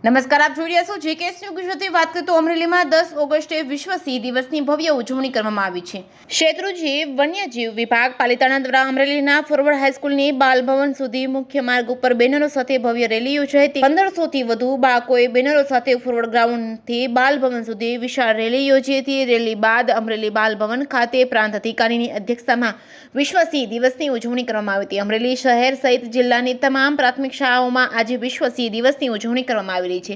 નમસ્કાર, આપ જોઈ રહ્યા છો જેકેએસ ન્યૂઝ ગુજરાતી। વાત કરીએ તો અમરેલીમાં 10 ઓગસ્ટે વિશ્વ સિંહ દિવસની ભવ્ય ઉજવણી કરવામાં આવી છે। શેત્રુંજી વન્યજીવ વિભાગ પાલિતાણા દ્વારા અમરેલીના ફોરવર્ડ હાઈસ્કૂલની બાલભવન સુધી મુખ્ય માર્ગ ઉપર બેનરો સાથે ભવ્ય રેલી યોજાઈ હતી। 1500થી વધુ બાળકોએ બેનરો સાથે ફોરવર્ડ ગ્રાઉન્ડથી બાલભવન સુધી વિશાળ રેલી યોજી હતી। રેલી બાદ અમરેલી બાલભવન ખાતે પ્રાંત અધિકારીની અધ્યક્ષતામાં વિશ્વ સિંહ દિવસની ઉજવણી કરવામાં આવી હતી। અમરેલી શહેર સહિત જિલ્લાની તમામ પ્રાથમિક શાળાઓમાં આજે વિશ્વ સિંહ દિવસની ઉજવણી કરવામાં આવી છે।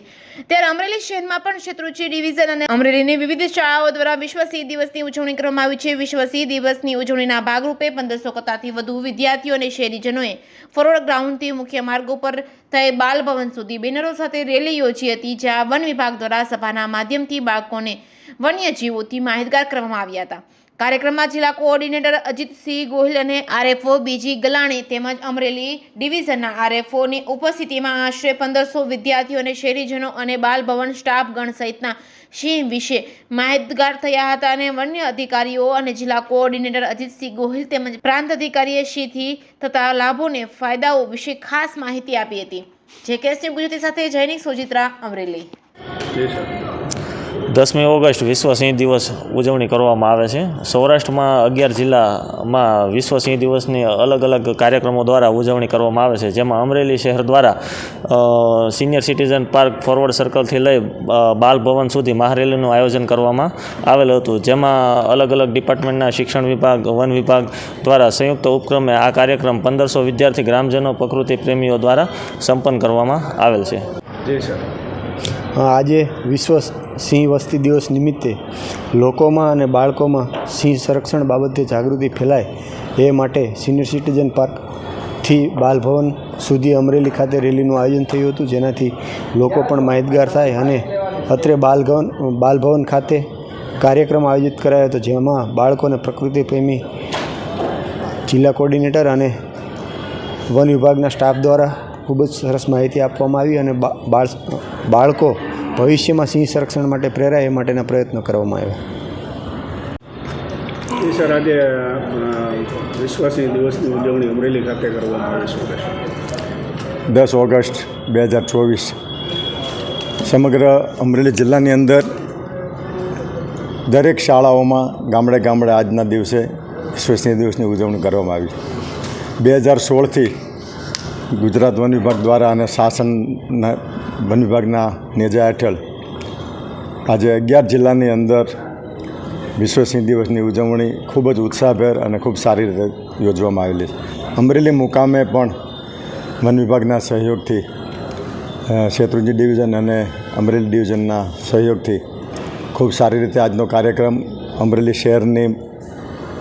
ત્યારે અમરેલી શહેરમાં પણ શેત્રુંજી ડિવિઝન અને અમરેલીની વિવિધ શાળાઓ દ્વારા વિશ્વ સિંહ દિવસની ઉજવણી કરવામાં આવી છે। વિશ્વ સિંહ દિવસની ઉજવણીના ભાગરૂપે 1500 કરતાંથી વધુ વિદ્યાર્થીઓ અને શહેરીજનોએ ફોરવર્ડ ગ્રાઉન્ડથી મુખ્ય માર્ગ ઉપર થઈ બાલભવન સુધી બેનરો સાથે રેલી યોજી હતી, જ્યાં વન વિભાગ દ્વારા સભાના માધ્યમથી બાળકોને વન્યજીવોથી માહિતગાર કરવામાં આવ્યા હતા। કાર્યક્રમમાં જિલ્લા કોઓર્ડિનેટર અજીતસિંહ ગોહિલ અને આરએફઓ બીજી ગલાણી તેમજ અમરેલી ડિવિઝનના આરએફઓની ઉપસ્થિતિમાં આશરે 1500 વિદ્યાર્થીઓ અને શહેરીજનો અને બાલભવન સ્ટાફગણ સહિતના સિંહ વિશે માહિતગાર થયા હતા અને વન્ય અધિકારીઓ અને જિલ્લા કોઓર્ડિનેટર અજીતસિંહ ગોહિલ તેમજ પ્રાંત અધિકારીએ સિંહથી થતા લાભોને ફાયદાઓ વિશે ખાસ માહિતી આપી હતી। જેકેએસ ન્યૂઝ ગુજરાતી સાથે જૈનિક સોજિત્રા, અમરેલી। 10મી ઓગસ્ટ વિશ્વ સિંહ દિવસ ઉજવણી કરવામાં આવે છે। સૌરાષ્ટ્રમાં 11 જિલ્લામાં વિશ્વ સિંહ દિવસની અલગ અલગ કાર્યક્રમો દ્વારા ઉજવણી કરવામાં આવે છે, જેમાં અમરેલી શહેર દ્વારા સિનિયર સિટીઝન પાર્ક ફોરવર્ડ સર્કલથી લઈ બાલભવન સુધી મહારેલીનું આયોજન કરવામાં આવેલું હતું, જેમાં અલગ અલગ ડિપાર્ટમેન્ટના શિક્ષણ વિભાગ, વન વિભાગ દ્વારા સંયુક્ત ઉપક્રમે આ કાર્યક્રમ 1500 વિદ્યાર્થી ગ્રામજનો પ્રકૃતિ પ્રેમીઓ દ્વારા સંપન્ન કરવામાં આવેલ છે। જી સર। આજે વિશ્વ સિંહ વસ્તી દિવસ નિમિત્તે લોકોમાં અને બાળકોમાં સિંહ સંરક્ષણ બાબતે જાગૃતિ ફેલાય એ માટે સિનિયર સિટીઝન પાર્કથી બાલભવન સુધી અમરેલી ખાતે રેલીનું આયોજન થયું હતું, જેનાથી લોકો પણ માહિતગાર થાય અને અત્રે બાલભવન ખાતે કાર્યક્રમ આયોજિત કરાયો હતો, જેમાં બાળકોને પ્રકૃતિ પ્રેમી જિલ્લા કોઓર્ડિનેટર અને વન વિભાગના સ્ટાફ દ્વારા ખૂબ જ સરસ માહિતી આપવામાં આવી અને બાળકો ભવિષ્યમાં સિંહ સંરક્ષણ માટે પ્રેરાય એ માટેના પ્રયત્નો કરવામાં આવ્યા। સર, આજે વિશ્વ સિંહ દિવસની ઉજવણી અમરેલી ખાતે કરવામાં આવી શું રહેશે? 10 ઓગસ્ટ 2024 સમગ્ર અમરેલી જિલ્લાની અંદર દરેક શાળાઓમાં ગામડે ગામડે આજના દિવસે વિશ્વ સિંહ દિવસની ઉજવણી કરવામાં આવી। 2016થી ગુજરાત વન વિભાગ દ્વારા અને શાસનના વન વિભાગના નેજા હેઠળ આજે 11 જિલ્લાની અંદર વિશ્વ સિંહ દિવસની ઉજવણી ખૂબ જ ઉત્સાહભેર અને ખૂબ સારી રીતે યોજવામાં આવેલી છે। અમરેલી મુકામે પણ વન વિભાગના સહયોગથી શેત્રુંજી ડિવિઝન અને અમરેલી ડિવિઝનના સહયોગથી ખૂબ સારી રીતે આજનો કાર્યક્રમ અમરેલી શહેરની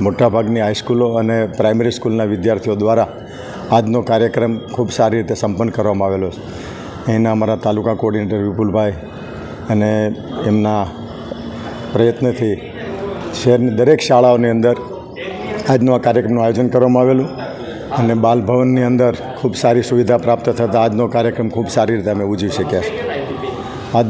મોટાભાગની હાઈસ્કૂલો અને પ્રાઇમરી સ્કૂલના વિદ્યાર્થીઓ દ્વારા આજનો કાર્યક્રમ ખૂબ સારી રીતે સંપન્ન કરવામાં આવેલો છે। એના અમારા તાલુકા કોઓર્ડિનેટર વિપુલભાઈ અને એમના પ્રયત્નથી શહેરની દરેક શાળાઓની અંદર આજનો આ કાર્યક્રમનું આયોજન કરવામાં આવેલું અને બાલભવનની અંદર ખૂબ સારી સુવિધા પ્રાપ્ત થતાં આજનો કાર્યક્રમ ખૂબ સારી રીતે અમે ઉજવી શક્યા છીએ।